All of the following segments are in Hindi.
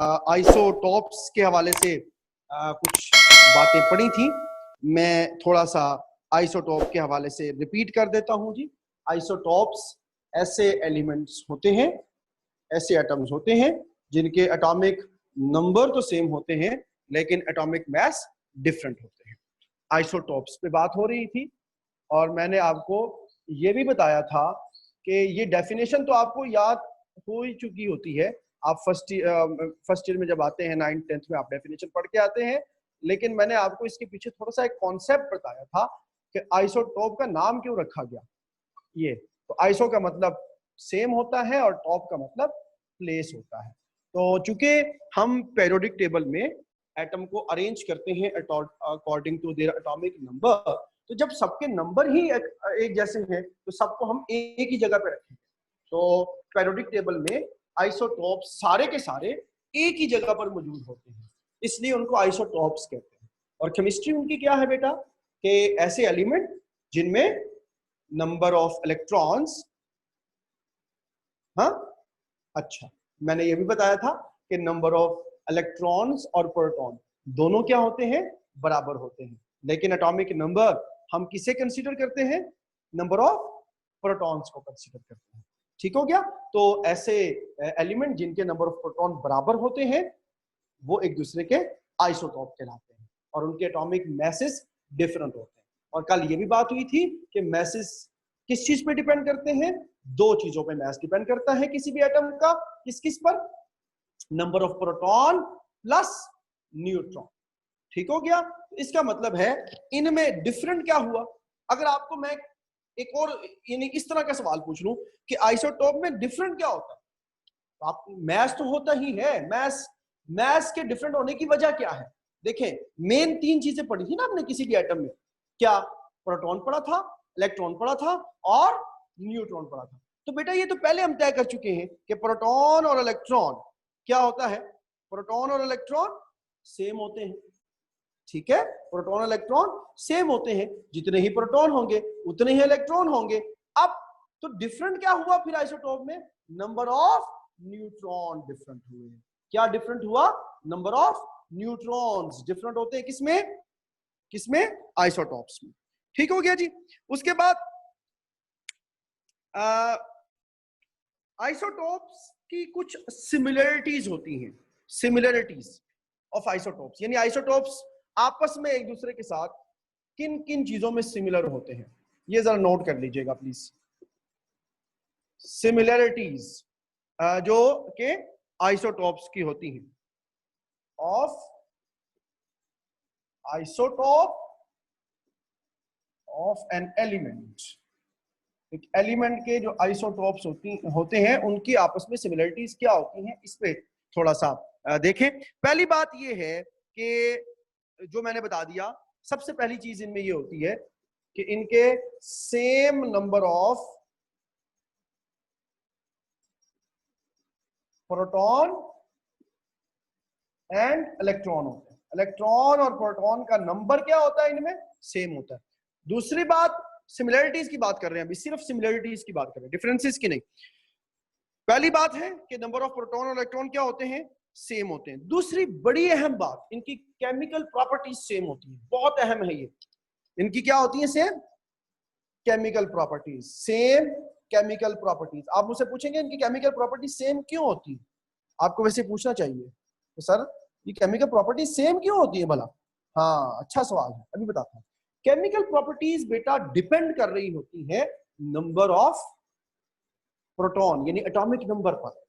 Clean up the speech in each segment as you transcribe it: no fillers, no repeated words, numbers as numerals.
आइसोटॉप्स के हवाले से कुछ बातें पढ़ी थी। मैं थोड़ा सा आइसोटॉप के हवाले से रिपीट कर देता हूं जी। आइसोटॉप्स ऐसे एलिमेंट्स होते हैं, ऐसे एटम्स होते हैं जिनके एटॉमिक नंबर तो सेम होते हैं लेकिन एटॉमिक मास डिफरेंट होते हैं। आइसोटॉप्स पे बात हो रही थी और मैंने आपको ये भी बताया था कि ये डेफिनेशन तो आपको याद हो ही चुकी होती है। आप फर्स्ट ईयर में जब आते हैं, 9th 10th में आप डेफिनेशन पढ़ के आते हैं, लेकिन मैंने आपको इसके पीछे थोड़ा सा एक कॉन्सेप्ट बताया था कि आइसोटॉप का नाम क्यों रखा गया। ये तो आइसो का मतलब सेम होता है और टॉप का मतलब प्लेस होता है। तो चूंकि हम पेरियोडिक टेबल में एटम को अरेंज करते हैं according to their atomic number, तो जब सबके नंबर ही एक जैसे हैं तो सबको हम एक ही जगह पे रखेंगे। तो पेरियोडिक टेबल में आइसोटॉप सारे के सारे एक ही जगह पर मौजूद होते हैं, इसलिए उनको आइसोटॉप्स कहते हैं। और केमिस्ट्री उनकी क्या है बेटा, कि ऐसे एलिमेंट जिनमें नंबर ऑफ इलेक्ट्रॉन्स, हाँ अच्छा, मैंने ये भी बताया था कि नंबर ऑफ इलेक्ट्रॉन्स और प्रोटॉन दोनों क्या होते हैं, बराबर होते हैं। लेकिन एटॉमिक नंबर हम किसे कंसीडर करते हैं, नंबर ऑफ प्रोटॉन्स को कंसीडर करते हैं। ठीक हो गया। तो ऐसे एलिमेंट जिनके नंबर ऑफ प्रोटॉन बराबर होते हैं वो एक दूसरे के आइसोटॉप कहलाते हैं और उनके एटॉमिक मैसेस डिफरेंट होते हैं। और कल ये भी बात हुई थी कि मैसेस किस चीज पे डिपेंड करते हैं, दो चीजों पे मैस डिपेंड करता है किसी भी एटम का। किस किस पर, number of proton plus neutron. ठीक हो गया। इसका मतलब है इनमें डिफरेंट क्या हुआ। अगर आपको मैं एक और यानी इस तरह का सवाल पूछ लूं कि आइसोटॉप में डिफरेंट क्या होता है, तो आप मैस तो होता ही है, मैस के डिफरेंट होने की वजह क्या है। देखें, मेन तीन चीजें पढ़ी थी ना आपने किसी भी एटम में, क्या, प्रोटॉन पढ़ा था, इलेक्ट्रॉन पढ़ा था और न्यूट्रॉन पढ़ा था। तो बेटा ये तो पहले हम तय कर चुके हैं कि प्रोटॉन और इलेक्ट्रॉन क्या होता है, प्रोटॉन और इलेक्ट्रॉन सेम होते हैं। ठीक है, प्रोटॉन इलेक्ट्रॉन सेम होते हैं, जितने ही प्रोटॉन होंगे उतने ही इलेक्ट्रॉन होंगे। अब तो डिफरेंट क्या हुआ फिर आइसोटॉप में, नंबर ऑफ न्यूट्रॉन डिफरेंट हुए। क्या डिफरेंट हुआ, नंबर ऑफ न्यूट्रॉन्स डिफरेंट होते हैं किसमें, किसमें, आइसोटॉप्स में। ठीक हो गया जी। उसके बाद आइसोटॉप्स की कुछ सिमिलरिटीज होती हैं, सिमिलरिटीज ऑफ आइसोटॉप्स, यानी आइसोटॉप्स आपस में एक दूसरे के साथ किन किन चीजों में सिमिलर होते हैं, ये जरा नोट कर लीजिएगा प्लीज। सिमिलरिटीज जो के आइसोटॉप्स की होती हैं, of isotope of an element. एक एलिमेंट के जो आइसोटॉप्स होते हैं उनकी आपस में सिमिलरिटीज क्या होती हैं, इस पे थोड़ा सा देखें। पहली बात ये है कि जो मैंने बता दिया, सबसे पहली चीज इनमें ये होती है कि इनके same number of proton and electron होते हैं। इलेक्ट्रॉन और प्रोटॉन का नंबर क्या होता है, इनमें सेम होता है। दूसरी बात, सिमिलरिटीज की बात कर रहे हैं अभी, सिर्फ सिमिलरिटीज की बात कर रहे हैं, डिफरेंसेस की नहीं। पहली बात है कि नंबर ऑफ प्रोटॉन और इलेक्ट्रॉन क्या होते हैं, सेम होते हैं। दूसरी बड़ी अहम बात, इनकी केमिकल प्रॉपर्टीज सेम होती है, बहुत अहम है ये। इनकी क्या होती है, same chemical properties, same chemical properties. आप मुझसे पूछेंगे इनकी केमिकल प्रॉपर्टीज सेम क्यों होती है, आपको वैसे पूछना चाहिए तो सर ये केमिकल प्रॉपर्टीज सेम क्यों होती है भला। हाँ, अच्छा सवाल है, अभी बताता हूँ। केमिकल प्रॉपर्टीज बेटा डिपेंड कर रही होती है नंबर ऑफ प्रोटॉन यानी एटॉमिक नंबर पर।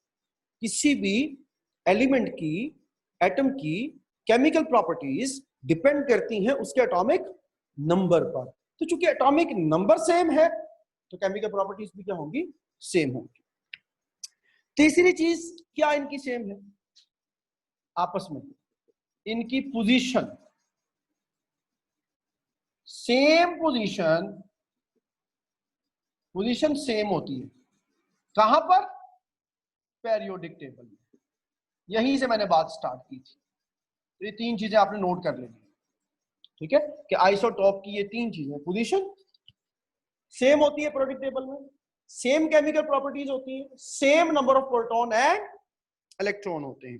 किसी भी एलिमेंट की, एटम की केमिकल प्रॉपर्टीज डिपेंड करती हैं उसके एटॉमिक नंबर पर। तो चूंकि एटॉमिक नंबर सेम है तो केमिकल प्रॉपर्टीज भी क्या होंगी, सेम होंगी। तीसरी चीज क्या इनकी सेम है आपस में, इनकी position, same position, position same होती है। कहां पर, पेरियोडिक टेबल में। यहीं से मैंने बात स्टार्ट की थी। तो ये तीन चीजें आपने नोट कर लेनी, ठीक है, कि आइसोटॉप की ये तीन चीजें, पोजीशन सेम होती है पेरियोडिक टेबल में, सेम केमिकल प्रॉपर्टीज होती है, same number of proton and electron होते हैं।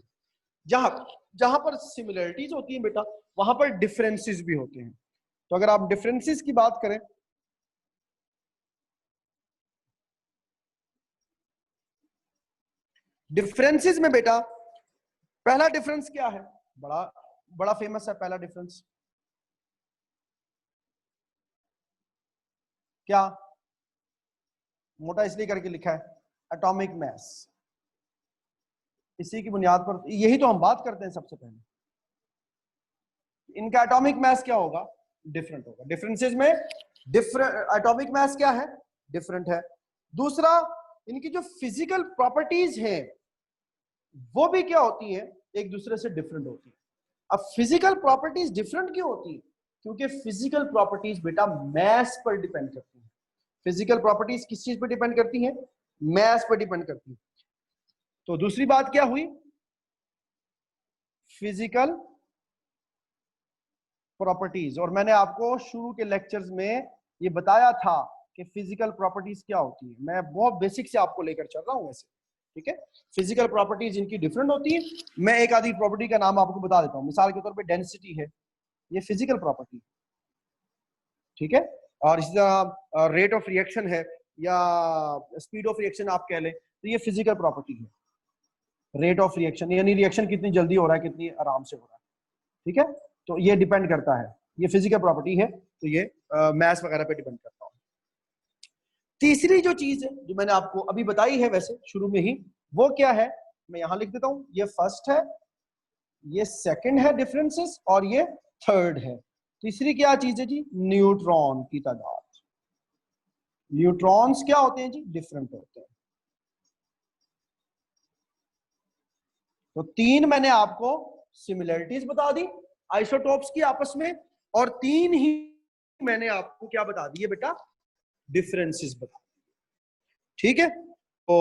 जहां जहां पर सिमिलरिटीज होती है बेटा, वहां पर डिफरेंसेस भी होते हैं। तो अगर आप डिफरेंसेस की बात करें, डिफरेंसेस में बेटा पहला डिफरेंस क्या है, बड़ा बड़ा फेमस है पहला डिफरेंस, क्या, मोटा इसलिए करके लिखा है, एटॉमिक मास। इसी की बुनियाद पर यही तो हम बात करते हैं सबसे पहले, इनका एटॉमिक मास क्या होगा, डिफरेंट होगा। डिफरेंसेस में डिफरेंट एटॉमिक मास क्या है, डिफरेंट है। दूसरा, इनकी जो फिजिकल प्रॉपर्टीज हैं वो भी क्या होती हैं, एक दूसरे से डिफरेंट होती है। अब फिजिकल प्रॉपर्टीज डिफरेंट क्यों होती है, क्योंकि फिजिकल प्रॉपर्टीज बेटा मैस पर डिपेंड करती है। फिजिकल प्रॉपर्टीज किस चीज पर डिपेंड करती है, मैस पर डिपेंड करती है। तो दूसरी बात क्या हुई, फिजिकल प्रॉपर्टीज। और मैंने आपको शुरू के लेक्चर्स में ये बताया था कि फिजिकल प्रॉपर्टीज क्या होती है, मैं बहुत बेसिक से आपको लेकर चल रहा हूं वैसे, ठीक है। फिजिकल प्रॉपर्टीज इनकी डिफरेंट होती है। मैं एक आधी प्रॉपर्टी का नाम आपको बता देता हूं, मिसाल के तौर पे डेंसिटी है, ये फिजिकल प्रॉपर्टी, ठीक है। और इसी तरह रेट ऑफ रिएक्शन है या स्पीड ऑफ रिएक्शन आप कह लें, तो ये फिजिकल प्रॉपर्टी है। रेट ऑफ रिएक्शन यानी रिएक्शन कितनी जल्दी हो रहा है, कितनी आराम से हो रहा है, ठीक है। तो ये डिपेंड करता है, ये फिजिकल प्रॉपर्टी है, तो ये मैथ्स वगैरह पे डिपेंड करता है। तीसरी जो चीज है जो मैंने आपको अभी बताई है वैसे शुरू में ही, वो क्या है, मैं यहां लिख देता हूं, ये फर्स्ट है, ये सेकंड है डिफरेंसेस, और ये थर्ड है। तीसरी क्या चीज है जी, न्यूट्रॉन की तादाद। न्यूट्रॉन्स क्या होते हैं जी, डिफरेंट होते हैं। तो तीन मैंने आपको सिमिलरिटीज बता दी आइसोटोप्स की आपस में, और तीन ही मैंने आपको क्या बता दिए बेटा, डिफरेंसेस बता दिए, ठीक है। तो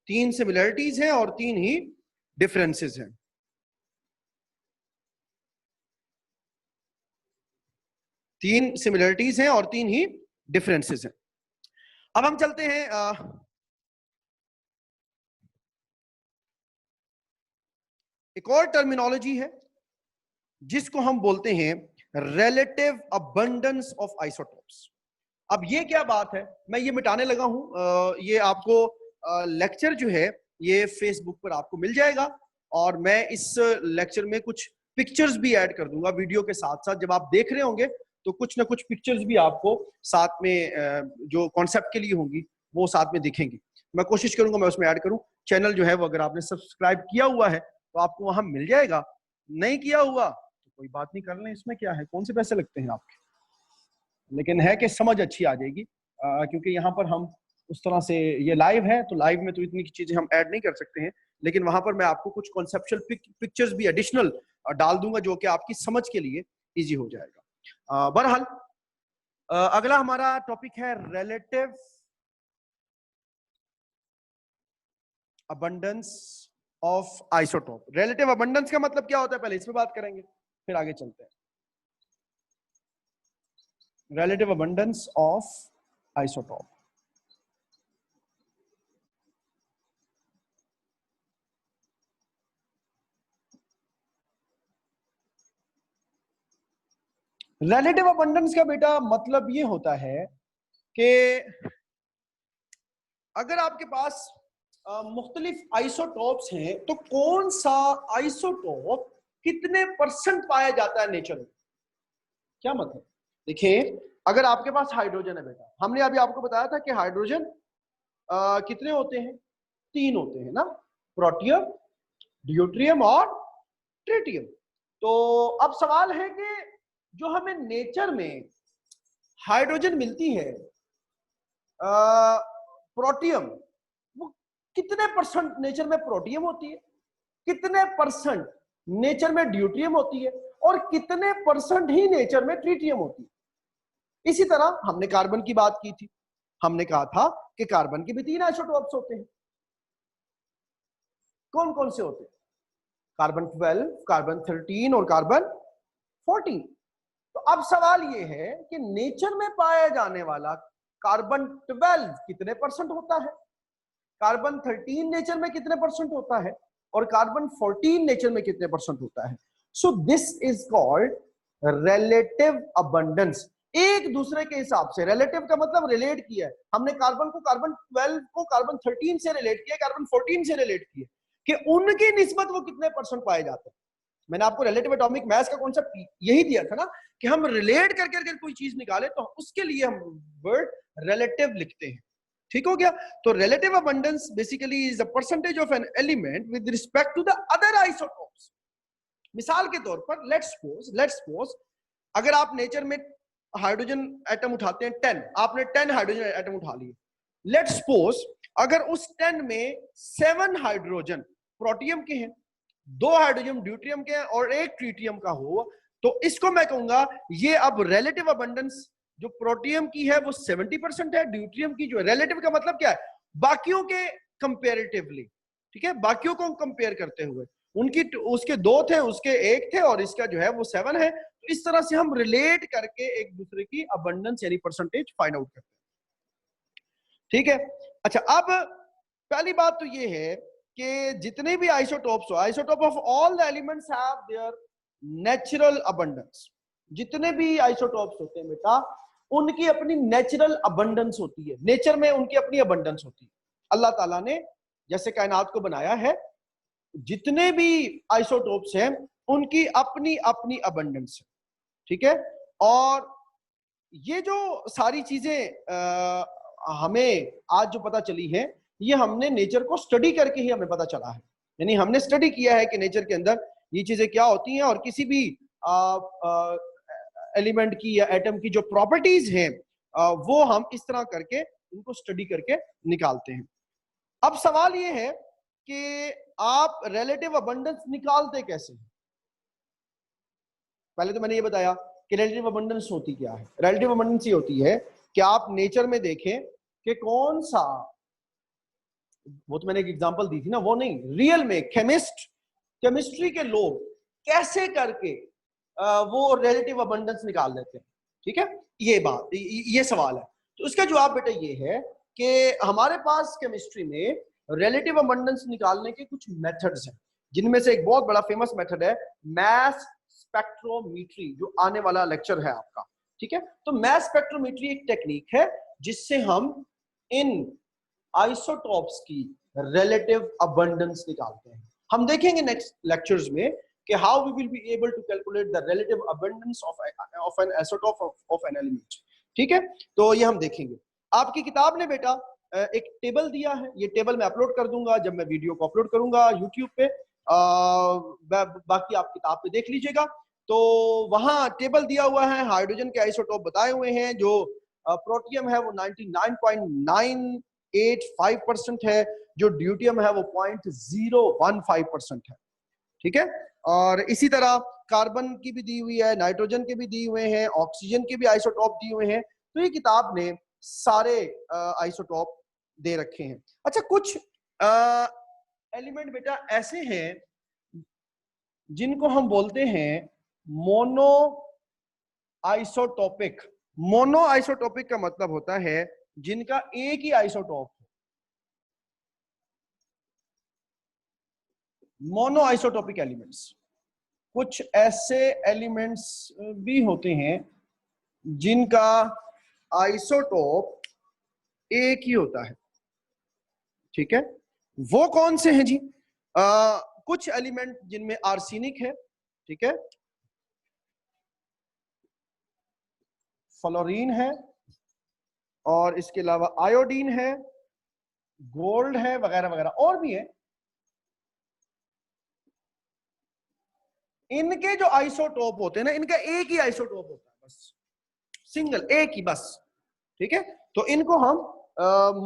तीन सिमिलरिटीज हैं और तीन ही डिफरेंसेस हैं। तीन सिमिलरिटीज हैं और तीन ही डिफरेंसेस हैं। अब हम चलते हैं एक और टर्मिनोलॉजी है जिसको हम बोलते हैं रिलेटिव अबंडेंस ऑफ आइसोटोप्स। अब ये क्या बात है, मैं ये मिटाने लगा हूं, ये आपको लेक्चर जो है ये फेसबुक पर आपको मिल जाएगा, और मैं इस लेक्चर में कुछ पिक्चर्स भी ऐड कर दूंगा वीडियो के साथ साथ। जब आप देख रहे होंगे तो कुछ ना कुछ पिक्चर्स भी आपको साथ में जो कॉन्सेप्ट के लिए होंगी वो साथ में दिखेंगी। मैं कोशिश करूंगा मैं उसमें ऐड करूं। चैनल जो है वो अगर आपने सब्सक्राइब किया हुआ है तो आपको वहां मिल जाएगा, नहीं किया हुआ तो कोई बात नहीं, कर लें, इसमें क्या है, कौन से पैसे लगते हैं आपके। लेकिन है कि समझ अच्छी आ जाएगी, क्योंकि यहाँ पर हम उस तरह से, ये लाइव है तो लाइव में तो इतनी चीजें हम ऐड नहीं कर सकते हैं, लेकिन वहां पर मैं आपको कुछ कॉन्सेप्चुअल पिक्चर्स भी एडिशनल डाल दूंगा जो कि आपकी समझ के लिए इजी हो जाएगा। बहरहाल अगला हमारा टॉपिक है relative abundance of isotope. Relative abundance का मतलब क्या होता है, पहले इस पे बात करेंगे फिर आगे चलते हैं। relative abundance of isotope। relative abundance का बेटा मतलब ये होता है कि अगर आपके पास मुख्तलिफ आइसोटोप्स हैं तो कौन सा आइसोटोप कितने परसेंट पाया जाता है नेचर में। क्या मतलब, देखिए अगर आपके पास हाइड्रोजन है बेटा, हमने अभी आपको बताया था कि हाइड्रोजन कितने होते हैं, तीन होते हैं ना, प्रोटियम, ड्यूट्रियम और ट्रिटियम। तो अब सवाल है कि जो हमें नेचर में हाइड्रोजन मिलती है, प्रोटियम, वो कितने परसेंट नेचर में प्रोटियम होती है, कितने परसेंट नेचर में ड्यूट्रियम होती है, और कितने परसेंट ही नेचर में ट्रिटियम होती है। इसी तरह हमने कार्बन की बात की थी, हमने कहा था कि कार्बन के भी तीन आइसोटोप्स होते हैं। कौन कौन से होते हैं, कार्बन 12, कार्बन 13 और कार्बन 14। तो अब सवाल ये है कि नेचर में पाया जाने वाला कार्बन 12 कितने परसेंट होता है, कार्बन 13 नेचर में कितने परसेंट होता है, और कार्बन 14 नेचर में कितने परसेंट होता है। So this is called relative abundance. एक दूसरे के हिसाब से, रिलेटिव का मतलब रिलेट किया है हमने, कार्बन को कार्बन 12 को कार्बन 13 से रिलेट किया, कार्बन 14 से रिलेट किया कि उनकी निस्बत वो कितने परसेंट पाए जाते हैं। मैंने आपको रिलेटिव एटॉमिक मास का कॉन्सेप्ट यही दिया था ना कि हम रिलेट करके अगर कोई चीज निकाले तो उसके लिए हम वर्ड रिलेटिव लिखते हैं। ठीक हो गया। तो relative abundance basically is the percentage of an element with respect to the other isotopes. मिसाल के तौर पर लेट्स सपोज अगर आप नेचर में हाइड्रोजन एटम उठाते हैं 10, आपने 10 हाइड्रोजन एटम उठा लिए। लेट्स सपोज अगर उस 10 में 7 हाइड्रोजन प्रोटियम के हैं, 2 हाइड्रोजन ड्यूट्रियम के हैं और 1 ट्रिटियम का हो, तो इसको मैं कहूंगा ये अब रिलेटिव अबंडेंस जो प्रोटियम की है वो 70% है, ड्यूट्रियम की जो है, रिलेटिव का मतलब क्या है, बाकियों के कंपेरेटिवली, ठीक है, बाकियों को कंपेयर करते हुए, उनकी उसके 2 थे, उसके 1 थे और इसका जो है वो 7 है। तो इस तरह से हम रिलेट करके एक दूसरे की अबंडेंस यानी परसेंटेज फाइंड आउट करते हैं। ठीक है। अच्छा, अब पहली बात तो ये है कि जितने भी आइसोटोप्स हो, isotope of all the elements have their natural abundance. जितने भी आइसोटोप्स होते हैं बेटा उनकी अपनी नेचुरल अबंडेंस होती है, नेचर में उनकी अपनी अबंडेंस होती है। अल्लाह ताला ने जैसे कायनात को बनाया है, जितने भी आइसोटोप्स हैं उनकी अपनी अपनी अबंडेंस है। ठीक है। और ये जो सारी चीजें हमें आज जो पता चली है, ये हमने नेचर को स्टडी करके ही हमें पता चला है। यानी हमने स्टडी किया है कि नेचर के अंदर ये चीजें क्या होती हैं और किसी भी एलिमेंट की या एटम की जो प्रॉपर्टीज हैं वो हम इस तरह करके उनको स्टडी करके निकालते हैं। अब सवाल ये है कि आप रिलेटिव अबंडेंस निकालते कैसे हैं। पहले तो मैंने ये बताया कि रिलेटिव अबंडेंस होती क्या है। रिलेटिव अबंडेंस ये होती है कि आप नेचर में देखें कि कौन सा, वो तो मैंने एक एग्जांपल दी थी ना, वो नहीं, रियल में केमिस्ट्री के लोग कैसे करके वो रिलेटिव अबंडेंस निकाल लेते हैं। ठीक है, ये बात, ये सवाल है। तो उसका जवाब बेटा ये है कि हमारे पास केमिस्ट्री में रिलेटिव अबंडेंस निकालने के कुछ मेथड्स हैं, जिनमें से एक बहुत बड़ा फेमस मेथड है मास स्पेक्ट्रोमीट्री, जो आने वाला लेक्चर है आपका। ठीक है। तो मास स्पेक्ट्रोमीट्री एक टेक्निक है जिससे हम इन आइसोटोप्स की रिलेटिव अबंडेंस निकालते हैं। हम देखेंगे नेक्स्ट लेक्चर्स में कि how we will be able to calculate the relative abundance of an isotope of an element. ठीक है। तो ये हम देखेंगे। आपकी किताब ने बेटा एक टेबल दिया है, ये टेबल मैं अपलोड कर दूंगा जब मैं वीडियो को अपलोड करूंगा यूट्यूब पे। बाकी आप किताब पे देख लीजिएगा। तो वहां टेबल दिया हुआ है, हाइड्रोजन के आइसोटोप बताए हुए हैं। जो प्रोटियम है वो 99.985% है, जो ड्यूटियम है वो 0.015% है। ठीक है। और इसी तरह कार्बन की भी दी हुई है, नाइट्रोजन के भी दिए हुए हैं, ऑक्सीजन के भी आइसोटोप दिए हुए हैं। तो ये किताब ने सारे आइसोटोप दे रखे हैं। अच्छा, कुछ एलिमेंट बेटा ऐसे हैं जिनको हम बोलते हैं मोनो आइसोटोपिक। मोनो आइसोटोपिक का मतलब होता है जिनका एक ही आइसोटोप। मोनो आइसोटोपिक एलिमेंट्स, कुछ ऐसे एलिमेंट्स भी होते हैं जिनका आइसोटोप एक ही होता है। ठीक है। वो कौन से हैं जी? कुछ एलिमेंट जिनमें आर्सेनिक है, ठीक है, फ्लोरीन है, और इसके अलावा आयोडीन है, गोल्ड है, वगैरह वगैरह और भी है। इनके जो आइसोटोप होते हैं ना, इनका एक ही आइसोटोप होता है, बस सिंगल, एक ही बस। ठीक है। तो इनको हम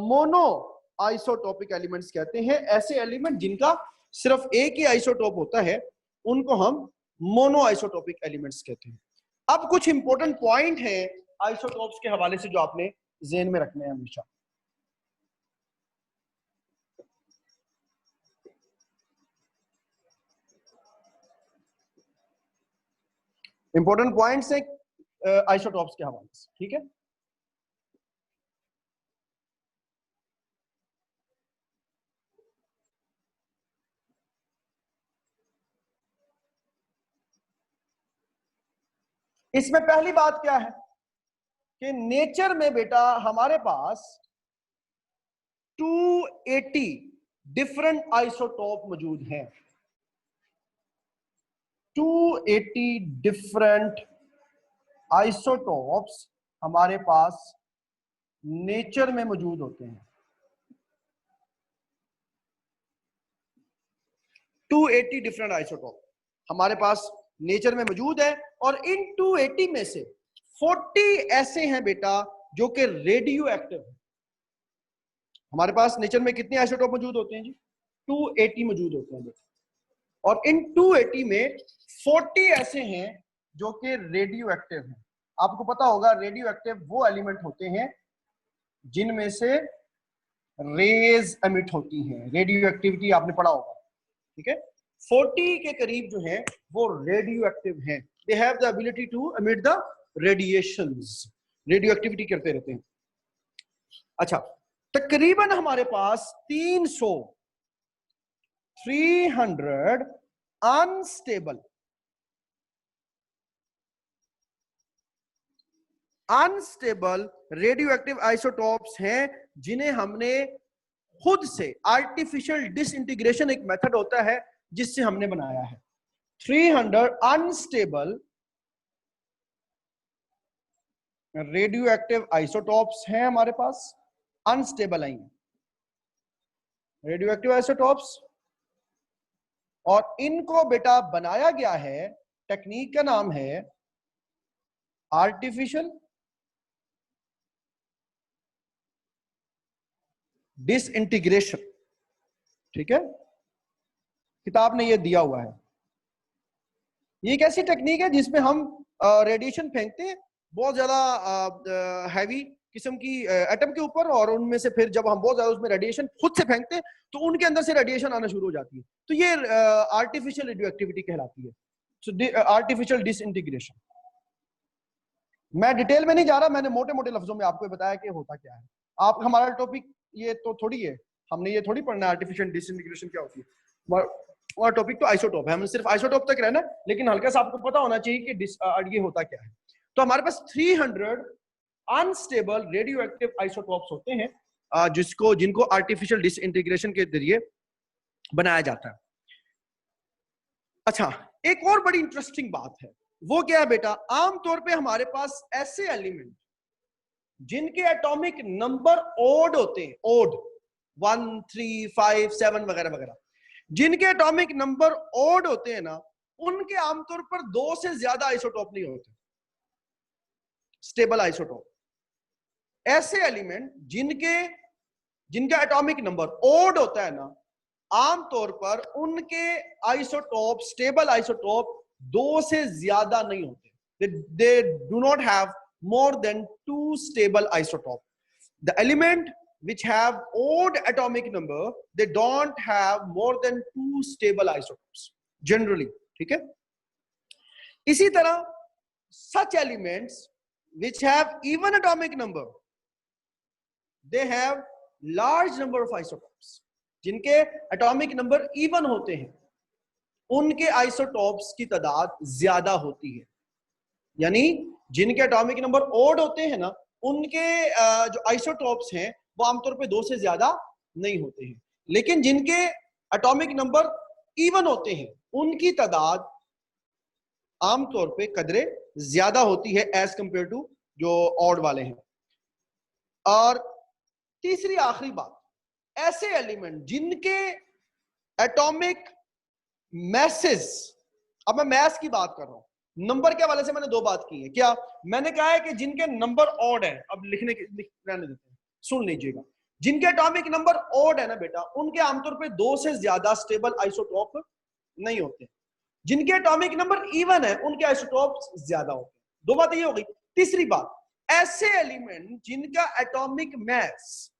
मोनो आइसोटोपिक एलिमेंट्स कहते हैं। ऐसे एलिमेंट जिनका सिर्फ एक ही आइसोटोप होता है उनको हम मोनो आइसोटोपिक एलिमेंट्स कहते हैं। अब कुछ इंपॉर्टेंट पॉइंट है आइसोटोप्स के हवाले से जो आपने ज़हन में रखने हैं हमेशा। इंपॉर्टेंट पॉइंट्स है आइसोटोप्स के हवाले से। ठीक है। इसमें पहली बात क्या है कि नेचर में बेटा हमारे पास 280 डिफरेंट आइसोटोप मौजूद हैं। 280 डिफरेंट आइसोटोप्स हमारे पास नेचर में मौजूद होते हैं। 280 डिफरेंट आइसोटोप हमारे पास नेचर में मौजूद है, और इन 280 में से 40 ऐसे हैं बेटा जो कि रेडियो एक्टिव है। हमारे पास नेचर में कितने आइसोटोप मौजूद होते हैं जी? 280 मौजूद होते हैं बेटा, और इन 280 में 40 ऐसे हैं जो कि रेडियो एक्टिव हैं। आपको पता होगा रेडियो एक्टिव वो एलिमेंट होते हैं जिनमें से रेज एमिट होती हैं। रेडियो एक्टिविटी आपने पढ़ा होगा, ठीक है। 40 के करीब जो है वो रेडियो एक्टिव हैं। They have the ability to emit the radiations, radioactivity करते रहते हैं। अच्छा, तकरीबन हमारे पास 300 अनस्टेबल रेडियो एक्टिव आइसोटोप्स हैं जिन्हें हमने खुद से आर्टिफिशियल डिसइंटीग्रेशन, एक मेथड होता है जिससे हमने बनाया है। 300 अनस्टेबल रेडियो एक्टिव आइसोटोप्स हैं हमारे पास, अनस्टेबल आई रेडियो एक्टिव आइसोटोप्स, और इनको बेटा बनाया गया है, टेक्निक का नाम है आर्टिफिशियल डिसइंटीग्रेशन, ठीक है। किताब ने ये दिया हुआ है। ये एक ऐसी टेक्निक है जिसमें हम रेडिएशन फेंकते हैं बहुत ज्यादा हैवी किस्म की एटम के ऊपर, और उनमें से फिर जब हम बहुत ज्यादा उसमें रेडिएशन खुद से फेंकते हैं तो उनके अंदर से रेडिएशन आना शुरू हो जाती है। तो ये आर्टिफिशियल रेडियो एक्टिविटी कहलाती है, आर्टिफिशियल डिसइंटीग्रेशन। मैं डिटेल में नहीं जा रहा, मैंने मोटे मोटे लफ्जों में आपको बताया कि होता क्या है। आप हमारा टॉपिक ये तो थोड़ी है, हमने ये थोड़ी पढ़ना है आर्टिफिशियल डिसइंटीग्रेशन क्या होती है। और टॉपिक तो आइसोटोप है, हमें सिर्फ आइसोटोप तक रहना, लेकिन हल्का सा आपको पता होना चाहिए कि ये होता क्या है। तो हमारे पास 300 अनस्टेबल रेडियो एक्टिव आइसोटोप्स होते हैं जिनको आर्टिफिशियल डिसइंटीग्रेशन के जरिए बनाया जाता है। अच्छा, एक और बड़ी इंटरेस्टिंग बात है, वो क्या है बेटा? आमतौर पे हमारे पास ऐसे एलिमेंट जिनके एटॉमिक नंबर ओड होते हैं, ओड 1, 3, 5, 7 वगैरह वगैरह, जिनके एटॉमिक नंबर ओड होते हैं ना, उनके आमतौर पर 2 से ज्यादा आइसोटोप नहीं होते, स्टेबल आइसोटोप। ऐसे एलिमेंट जिनका एटॉमिक नंबर ओड होता है ना, आमतौर पर उनके आइसोटोप, स्टेबल आइसोटोप 2 से ज्यादा नहीं होते। they do not have more than 2 stable isotope. The element which have odd atomic number, they don't have more than 2 stable isotopes generally, ठीक है। इसी तरह such elements which have even atomic number, they have large number of isotopes. जिनके एटॉमिक नंबर इवन होते हैं उनके आइसोटोप्स की तादाद ज्यादा होती है। यानी जिनके एटॉमिक नंबर ओड होते हैं ना, उनके जो आइसोटोप्स हैं वो आमतौर पे 2 से ज्यादा नहीं होते हैं, लेकिन जिनके एटॉमिक नंबर इवन होते हैं उनकी तादाद आमतौर पे कदरे ज्यादा होती है एज कंपेयर टू जो ऑड वाले हैं। और तीसरी आखिरी बात, ऐसे एलिमेंट जिनके एटॉमिक मैसेस, अब मैं मैस की बात कर रहा हूं, नंबर के हवाले से मैंने 2 बात की है। क्या मैंने कहा है कि जिनके नंबर ऑड है, अब रहने देते हैं, सुन लीजिएगा, जिनके एटॉमिक नंबर ऑड है ना बेटा, उनके आमतौर पे 2 से ज्यादा स्टेबल आइसोटोप नहीं होते। जिनके एटॉमिक नंबर इवन है उनके आइसोटोप ज्यादा होते हैं। 2 बातें ये हो गई। तीसरी बात, ऐसे एलिमेंट जिनका एटॉमिक मैस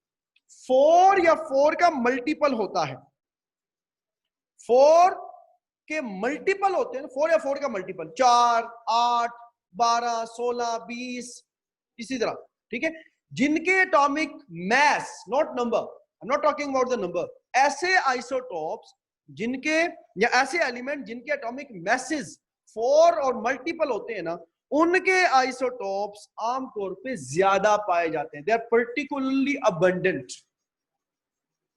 4 या 4 का मल्टीपल होता है, 4 के मल्टीपल होते हैं, 4 या 4 का मल्टीपल, 4, 8, 12, 16, 20, इसी तरह, ठीक है। जिनके atomic mass, not number, I am not talking about the number, ऐसे आइसोटोप्स जिनके या ऐसे एलिमेंट जिनके एटॉमिक मैसेज 4 और मल्टीपल होते हैं ना, उनके आइसोटोप्स आमतौर पे ज्यादा पाए जाते हैं, दे आर पर्टिकुलरली अबंडेंट।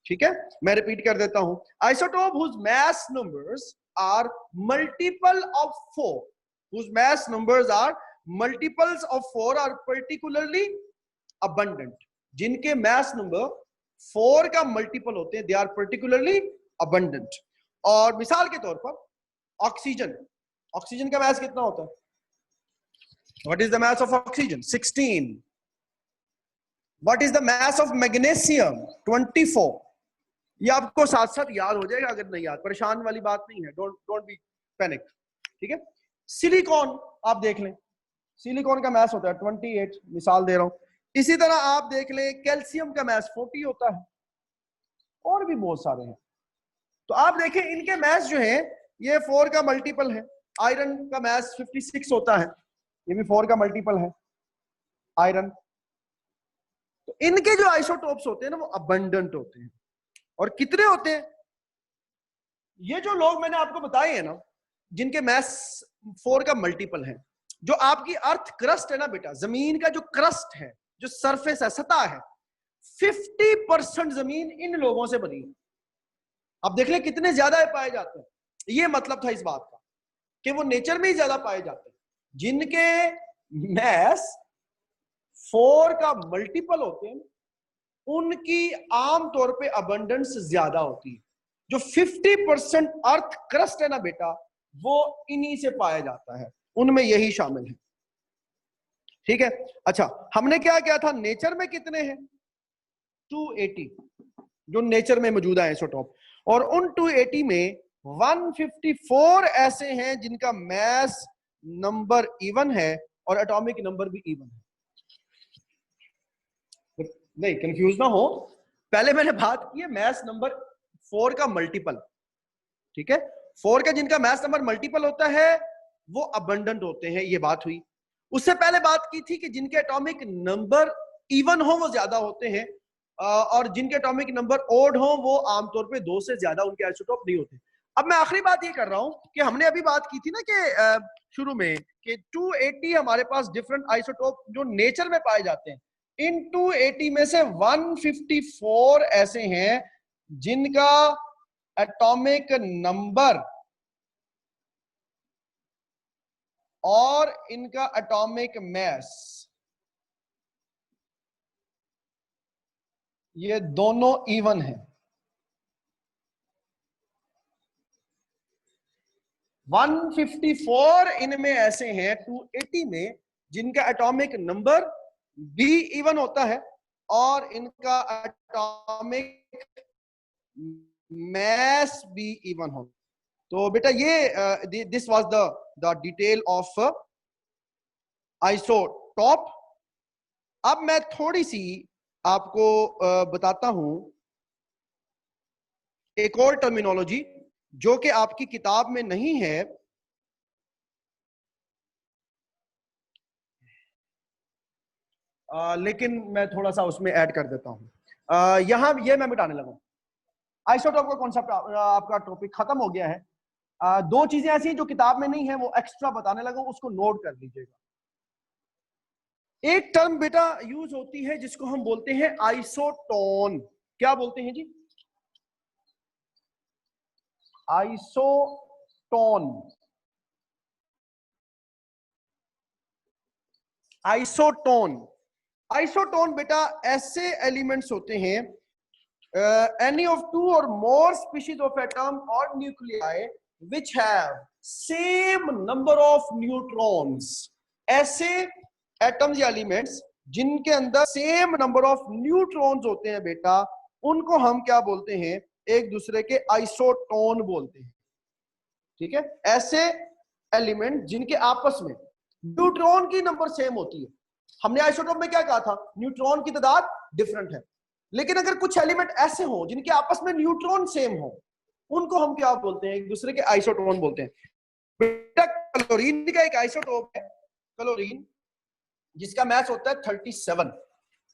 ठीक है, मैं रिपीट कर देता हूं, isotope whose mass numbers are multiple of 4, whose mass numbers are multiples of 4 are particularly abundant. जिनके मास नंबर 4 का मल्टीपल होते हैं, दे आर पर्टिकुलरली अबंडेंट। और मिसाल के तौर पर ऑक्सीजन, ऑक्सीजन का मास कितना होता है? What is the mass of oxygen? 16. What is the mass of magnesium? 24. ये आपको साथ साथ याद हो जाएगा, अगर नहीं याद परेशान वाली बात नहीं है, डोंट बी पैनिक। ठीक है, सिलिकॉन आप देख लें, सिलिकॉन का मास होता है 28, मिसाल दे रहा हूं। इसी तरह आप देख लें कैल्शियम का मास 40 होता है, और भी बहुत सारे हैं। तो आप देखें इनके मास जो है ये 4 का मल्टीपल है। आयरन का मास 56 होता है, ये भी 4 का मल्टीपल है आयरन। तो इनके जो आइसोटोप्स होते हैं ना वो अबंडेंट होते हैं। और कितने होते हैं? ये जो लोग मैंने आपको बताए हैं ना, जिनके मास 4 का मल्टीपल है, जो आपकी अर्थ क्रस्ट है ना बेटा, जमीन का जो क्रस्ट है, जो सरफेस है, सतह है, 50% जमीन इन लोगों से बनी है। अब देख ले कितने ज्यादा पाए जाते हैं। ये मतलब था इस बात का कि वो नेचर में ही ज्यादा पाए जाते हैं। जिनके मास 4 का मल्टीपल होते हैं उनकी आमतौर पे अबंडेंस ज्यादा होती है। जो 50% अर्थ क्रस्ट है ना बेटा, वो इन्हीं से पाया जाता है, उनमें यही शामिल है। ठीक है, अच्छा हमने क्या किया था, नेचर में कितने हैं? 280 जो नेचर में मौजूद है आइसोटोप, और उन 280 में 154 ऐसे हैं जिनका मास नंबर इवन है और एटॉमिक नंबर भी इवन है। नहीं कंफ्यूज ना हो, पहले मैंने बात की है मास नंबर 4 का मल्टीपल। ठीक है, 4 का जिनका मास नंबर मल्टीपल होता है वो अबंडेंट होते हैं, ये बात हुई। उससे पहले बात की थी कि जिनके एटॉमिक नंबर इवन हो वो ज्यादा होते हैं, और जिनके एटॉमिक नंबर ओड हो वो आमतौर पे 2 से ज्यादा उनके आइसोटोप नहीं होते। अब मैं आखिरी बात ये कर रहा हूं कि हमने अभी बात की थी ना कि शुरू में कि 280 हमारे पास डिफरेंट आइसोटोप जो नेचर में पाए जाते हैं। इन 280 में से 154 ऐसे हैं जिनका एटॉमिक नंबर और इनका एटॉमिक मास ये दोनों इवन है। 154 इनमें ऐसे हैं 280 में जिनका एटॉमिक नंबर भी इवन होता है और इनका एटॉमिक मास भी इवन होता है। तो बेटा ये this was the detail of isotope. अब मैं थोड़ी सी आपको बताता हूं एक और टर्मिनोलॉजी जो कि आपकी किताब में नहीं है, लेकिन मैं थोड़ा सा उसमें ऐड कर देता हूं। यहां ये मैं मिटाने लगा। आइसोटोप का कॉन्सेप्ट आपका टॉपिक खत्म हो गया है। 2 चीजें ऐसी हैं जो किताब में नहीं है, वो एक्स्ट्रा बताने लगा, उसको नोट कर लीजिएगा। एक टर्म बेटा यूज होती है जिसको हम बोलते हैं आइसोटोन। क्या बोलते हैं जी? आइसोटोन। आइसोटोन, आइसोटोन बेटा ऐसे एलिमेंट्स होते हैं, any of 2 or more species of atom or nuclei which have same number of neutrons। ऐसे एटम्स या एलिमेंट्स जिनके अंदर सेम नंबर ऑफ न्यूट्रॉन्स होते हैं बेटा, उनको हम क्या बोलते हैं? एक दूसरे के आइसोटोन बोलते हैं। ठीक है, ऐसे एलिमेंट जिनके आपस में न्यूट्रॉन की नंबर सेम होती है। हमने आइसोटोप में क्या कहा था? न्यूट्रॉन की तादाद डिफरेंट है, लेकिन अगर कुछ एलिमेंट ऐसे हो जिनके आपस में न्यूट्रॉन सेम हो, उनको हम क्या बोलते हैं? एक दूसरे के आइसोटोन बोलते हैं। बेटा क्लोरीन का एक आइसोटोप है, क्लोरीन, जिसका मास होता है 37।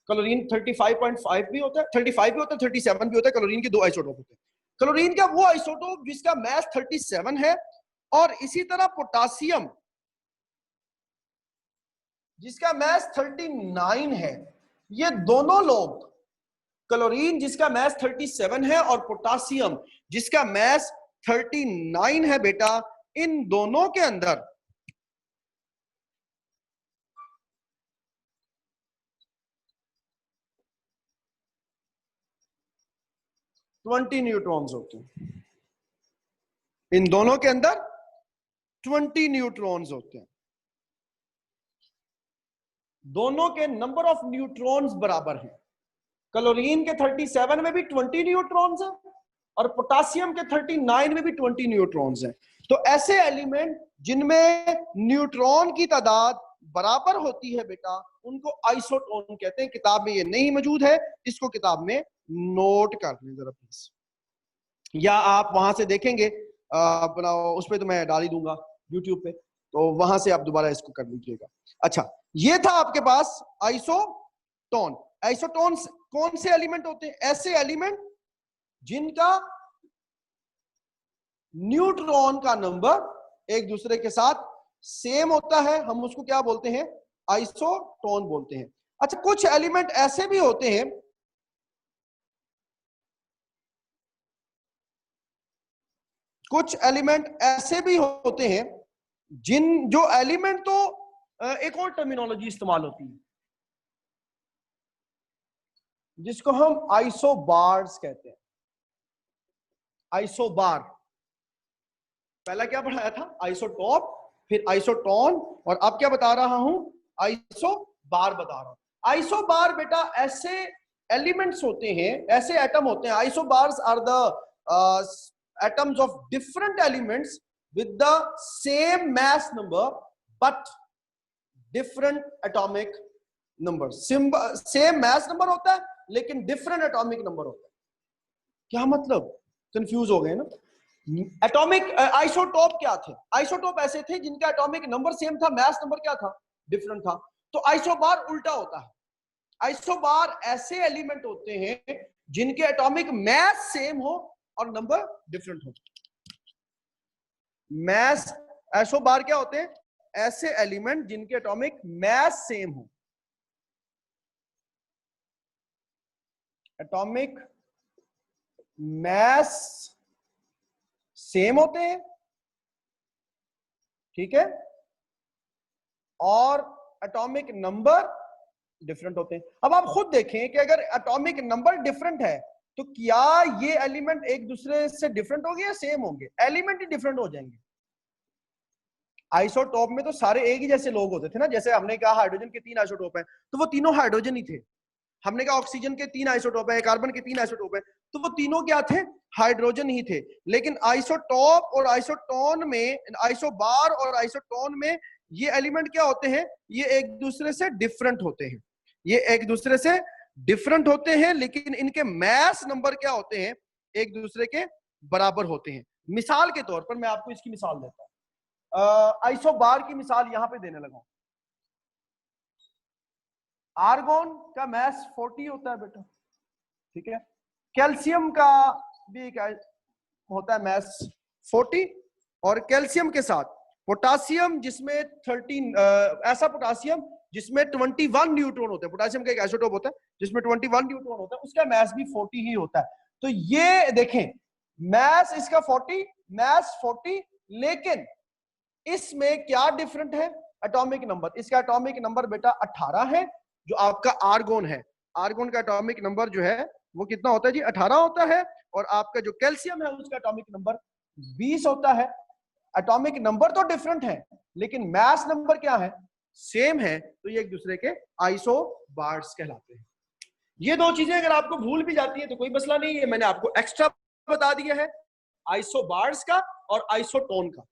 क्लोरीन 35.5 भी होता है, 35 भी होता है, 37 भी होता है। क्लोरीन के 2 आइसोटोप होते हैं। क्लोरीन का वो आइसोटोप जिसका मास 37 है, और इसी तरह पोटासियम जिसका मैस 39 है, ये दोनों लोग, क्लोरीन जिसका मैस 37 है और पोटासियम जिसका मैस 39 है बेटा, इन दोनों के अंदर ट्वेंटी न्यूट्रॉन्स होते हैं। इन दोनों के अंदर 20 न्यूट्रॉन्स होते हैं। दोनों के नंबर ऑफ न्यूट्रॉन्स बराबर हैं। क्लोरीन के 37 में भी 20 न्यूट्रॉन्स हैं और पोटासियम के 39 में भी 20 न्यूट्रॉन्स हैं। तो ऐसे एलिमेंट जिनमें न्यूट्रॉन की तादाद बराबर होती है बेटा, उनको आइसोटोन कहते हैं। किताब में ये नहीं मौजूद है, इसको किताब में नोट कर लें जरा प्लीज, या आप वहां से देखेंगे अपना, उस पर तो मैं डाल ही दूंगा यूट्यूब पे, तो वहां से आप दोबारा इसको कर लीजिएगा। अच्छा, ये था आपके पास आइसोटोन। आइसोटोन कौन से एलिमेंट होते हैं? ऐसे एलिमेंट जिनका न्यूट्रॉन का नंबर एक दूसरे के साथ सेम होता है, हम उसको क्या बोलते हैं? आइसोटोन बोलते हैं। अच्छा, कुछ एलिमेंट ऐसे भी होते हैं, कुछ एलिमेंट ऐसे भी होते हैं जो एलिमेंट तो एक और टर्मिनोलॉजी इस्तेमाल होती है जिसको हम आइसोबार्स कहते हैं। आइसोबार, पहला क्या पढ़ाया था? आइसोटॉप, फिर आइसोटोन, और अब क्या बता रहा हूं? आइसोबार बता रहा हूं। आइसोबार बेटा ऐसे एलिमेंट्स होते हैं, ऐसे एटम होते हैं। Isobars are the atoms of different elements with the same mass number but different atomic numbers. same mass number होता है लेकिन different atomic number होता है। क्या मतलब? कंफ्यूज हो गए ना? एटॉमिक आइसोटोप क्या थे? आइसोटोप ऐसे थे जिनका एटॉमिक नंबर सेम था, मास नंबर क्या था? डिफरेंट था। तो आइसोबार उल्टा होता है। आइसोबार ऐसे एलिमेंट होते हैं जिनके एटॉमिक मास सेम हो और नंबर डिफरेंट हो। मास, आइसोबार क्या होते हैं? ऐसे एलिमेंट जिनके एटॉमिक मास सेम हो, एटॉमिक मास सेम होते हैं, ठीक है, और एटॉमिक नंबर डिफरेंट होते हैं। अब आप खुद देखें कि अगर एटॉमिक नंबर डिफरेंट है तो क्या ये एलिमेंट एक दूसरे से डिफरेंट होंगे या सेम होंगे? एलिमेंट ही डिफरेंट हो जाएंगे। आइसोटोप में तो सारे एक ही जैसे लोग होते थे ना, जैसे हमने कहा हाइड्रोजन के 3 आइसोटोप हैं तो वो तीनों हाइड्रोजन ही थे। हमने कहा ऑक्सीजन के 3 आइसोटोप है, कार्बन के 3 आइसोटोप है, तो वो तीनों क्या थे? हाइड्रोजन ही थे। लेकिन आइसोटोप और आइसोटोन में, आइसोबार और आइसोटोन में ये एलिमेंट क्या होते हैं? ये एक दूसरे से डिफरेंट होते हैं। ये एक दूसरे से डिफरेंट होते हैं, लेकिन इनके मास नंबर क्या होते हैं? एक दूसरे के बराबर होते हैं। मिसाल के तौर पर मैं आपको इसकी मिसाल देता हूं। आइसोबार की मिसाल यहां पे देने लगा। आर्गोन का मास 40 होता है बेटा, ठीक है। कैल्शियम का भी एक होता है मास 40, और कैल्शियम के साथ पोटासियम जिसमें 13 ऐसा पोटासियम जिसमें 21 न्यूट्रॉन होते हैं। पोटासियम का एक आइसोटोप होता है जिसमें 21 न्यूट्रॉन होता है, उसका मास भी 40 ही होता है। तो ये देखें, मास इसका 40, मास 40, लेकिन इसमें क्या डिफरेंट है? Atomic number. इसका एटॉमिक नंबर बेटा 18 है, जो आपका आर्गोन है। आर्गोन का एटॉमिक नंबर जो है वो कितना होता है जी? 18 होता है। और आपका जो कैल्शियम है उसका एटॉमिक नंबर 20 होता है। एटॉमिक नंबर तो डिफरेंट है लेकिन मास नंबर क्या है? सेम है। तो ये एक दूसरे के आइसोबार्स कहलाते हैं। ये दो चीजें अगर आपको भूल भी जाती है तो कोई मसला नहीं है, मैंने आपको एक्स्ट्रा बता दिया है, आइसोबार्स का और आइसोटोन का।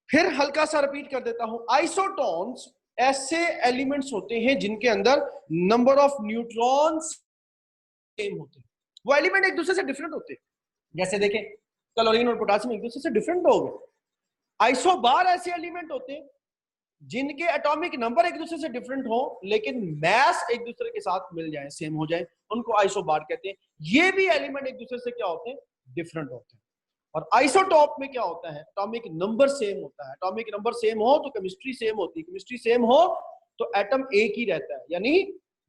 फिर हल्का सा रिपीट कर देता हूं। आइसोटोन्स ऐसे एलिमेंट्स होते हैं जिनके अंदर नंबर ऑफ न्यूट्रॉन्स सेम होते हैं। वो एलिमेंट एक दूसरे से डिफरेंट होते हैं। जैसे देखें, क्लोरीन और पोटासियम एक दूसरे से डिफरेंट हो गए। आइसोबार ऐसे एलिमेंट होते हैं जिनके एटॉमिक नंबर एक दूसरे से डिफरेंट हो लेकिन मास एक दूसरे के साथ मिल जाए, सेम हो जाए, उनको आइसोबार कहते हैं। ये भी एलिमेंट एक दूसरे से क्या होते हैं? डिफरेंट होते हैं। और आइसोटॉप में क्या होता है? एटॉमिक नंबर सेम होता है। एटॉमिक नंबर सेम हो तो केमिस्ट्री सेम होती है, केमिस्ट्री सेम हो तो एटम एक ही रहता है, यानी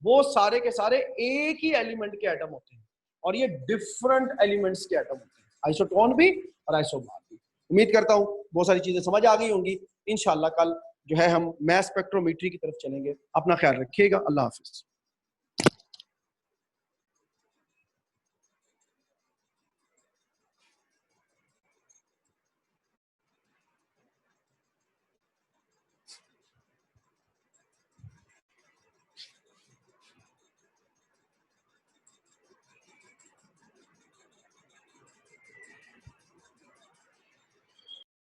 वो सारे के सारे एक ही एलिमेंट के एटम होते हैं और ये डिफरेंट एलिमेंट्स के एटम होते हैं, आइसोटोन भी और आइसोबार भी। उम्मीद करता हूं बहुत सारी चीजें समझ आ गई होंगी। इंशाल्लाह कल जो है हम मैस स्पेक्ट्रोमेट्री की तरफ चलेंगे। अपना ख्याल रखिएगा। अल्लाह हाफिज।